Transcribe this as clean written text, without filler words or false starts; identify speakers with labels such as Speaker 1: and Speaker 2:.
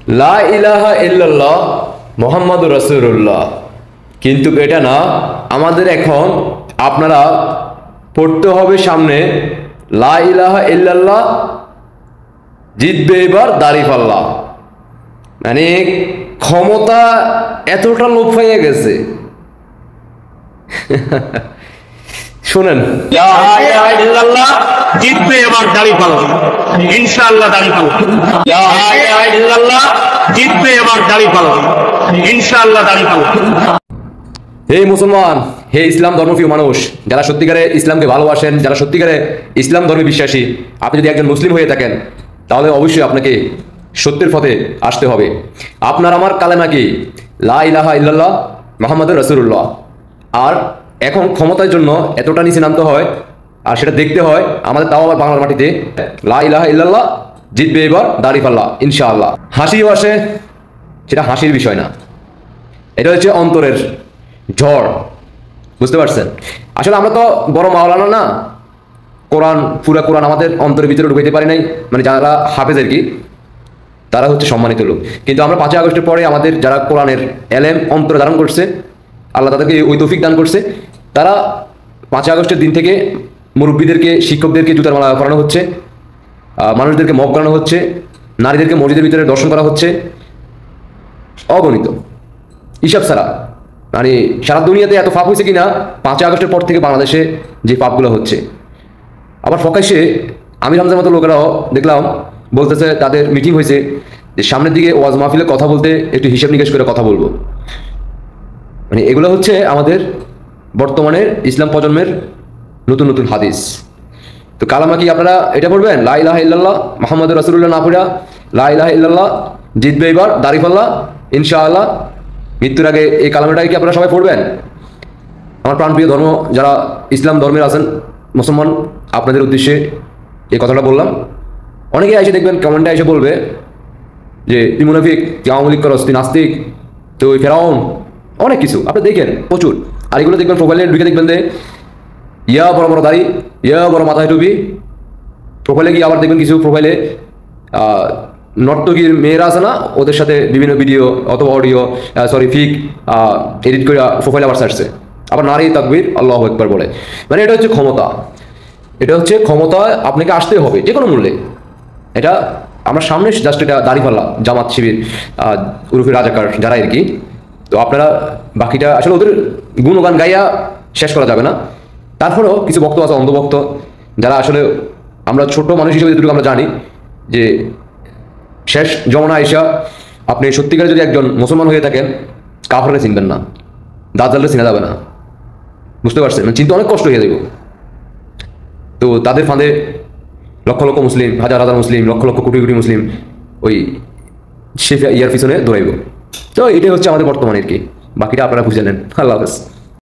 Speaker 1: লা ইলাহা ইল্লাল্লাহ মুহাম্মাদুর রাসূলুল্লাহ, কিন্তু এটা না, আমাদের এখন আপনারা পড়তে হবে সামনে লা ইলাহা ইল্লাল্লাহ, জিতবে এবার দাঁড়িপাল্লা। মানে ক্ষমতা এতটা লোপ হয়ে গেছে। শুনেন,
Speaker 2: জিতবে এবার দাঁড়িপাল্লা, ইনশাআল্লাহ দাঁড়িপাল্লা। জিতবে এবার দাঁড়িপাল্লা, ইনশাআল্লাহ দাঁড়িপাল্লা।
Speaker 1: হে মুসলমান, হে ইসলাম ধর্মপ্রিয় মানুষ, যারা সত্যিকারে ইসলামকে ভালোবাসেন, যারা সত্যিকারে ইসলাম ধর্মে বিশ্বাসী, আপনি যদি একজন মুসলিম হয়ে থাকেন তাহলে অবশ্যই আপনাকে সত্যের পথে আসতে হবে। আপনার আমার কালেমা কি? লা ইলাহা ইল্লাল্লাহ মুহাম্মাদুর রাসূলুল্লাহ। আর এখন ক্ষমতার জন্য এতটা নিচে নামতে হয়, আর সেটা দেখতে হয় আমাদের, তাও আবার বাংলার মাটিতে। লা ইলাহা ইল্লাল্লাহ, জিতবে এবার দাঁড়িপাল্লা ইনশাআল্লাহ। হাসিও আসে, সেটা হাসির বিষয় না, এটা হচ্ছে অন্তরের ঝড়। বুঝতে পারছেন? আসলে আমরা তো বড় মাওলানা না, কোরআন, পুরা কোরআন আমাদের অন্তরের ভিতরে ঢুকাইতে পারি নাই। মানে যারা হাফেজ আর কি, তারা হচ্ছে সম্মানিত লোক। কিন্তু আমরা 5ই আগস্টের পরে আমাদের যারা কোরআনের এলেম অন্তরে ধারণ করছে, আল্লাহ তাদেরকে ওই তৌফিক দান করছে, তারা 5ই আগস্টের দিন থেকে মুরব্বীদেরকে, শিক্ষকদেরকে জুতার মালা পরানো হচ্ছে, মানুষদেরকে মব করানো হচ্ছে, নারীদেরকে মসজিদের ভিতরে দর্শন করা হচ্ছে, অগণিত হিসাব ছাড়া। মানে সারা দুনিয়াতে এত পাপ হয়েছে কিনা 5ই আগস্টের পর থেকে বাংলাদেশে যে পাপগুলো হচ্ছে। আবার প্রকাশ্যে আমির হামজার মতো লোকেরাও দেখলাম বলতেছে, তাদের মিটিং হয়েছে যে সামনের দিকে ওয়াজ মাহফিলে কথা বলতে একটু হিসাব নিকেশ করে কথা বলবো। মানে এগুলো হচ্ছে আমাদের বর্তমানের ইসলাম প্রজন্মের নতুন নতুন হাদিস। তো কালামা কি আপনারা এটা পড়বেন? লা ইলাহা ইল্লাল্লাহ মুহাম্মাদুর রাসূলুল্লাহ না পড়া লা ইলাহা ইল্লাল্লাহ, জিতবে এবার দাঁড়িপাল্লা ইনশাআল্লাহ, মৃত্যুর আগে এই কালামাটাই কি আপনারা সবাই পড়বেন? আমার প্রাণপ্রিয় ধর্ম যারা ইসলাম ধর্মের আছেন মুসলমান, আপনাদের উদ্দেশ্যে এই কথাটা বললাম। অনেকে এসে দেখবেন কমেন্টে এসে বলবে যে তুই মুনাফিক, তুই আওয়ামী লীগ করস, তুই নাস্তিক, তুই ফেরাউন, অনেক কিছু আপনি দেখেন প্রচুর। আর এগুলো দেখবেন প্রোফাইলে ঢুকে দেখবেন যে ইয়া বড় বড় দাড়ি, ইয়া বড় মাথায় টুপি। প্রোফাইলে গিয়ে আবার দেখবেন কিছু প্রোফাইলে নর্তকীর মেয়েরা আছে না, ওদের সাথে বিভিন্ন ভিডিও অথবা অডিও ফিক এডিট করে প্রোফাইলে আবার ছাড়ছে। আবার নারী তাকবীর আল্লাহু আকবার বলে। মানে এটা হচ্ছে ক্ষমতা, এটা হচ্ছে ক্ষমতা, আপনাকে আসতে হবে যে কোনো মূল্যে। এটা আমরা সামনে জাস্ট এটা দাঁড়িপাল্লা, জামাত শিবির, উরুফি রাজাকার যারা আর কি। তো আপনারা বাকিটা আসলে ওদের গুণগান গাইয়া শেষ করা যাবে না। তারপরেও কিছু বক্ত আছে অন্ধভক্ত, যারা আসলে আমরা ছোট মানুষ হিসেবে যেটুকু আমরা জানি যে শেষ জমানা আইসা আপনি সত্যিকারে যদি একজন মুসলমান হয়ে থাকেন, কাফেরকে চিনবেন না, দাজ্জালকে চিনা যাবে না। বুঝতে পারছেন? মানে চিনতে অনেক কষ্ট হয়ে যাবে। তো তাদের ফাঁদে লক্ষ লক্ষ মুসলিম, হাজার হাজার মুসলিম, লক্ষ লক্ষ কোটি কোটি মুসলিম ওই সে ইয়ার পিছনে দৌড়াইব। তো এটাই হচ্ছে আমাদের বর্তমানে আর কি। বাকিটা আপনারা বুঝে নেন। আল্লাহ হাফেজ।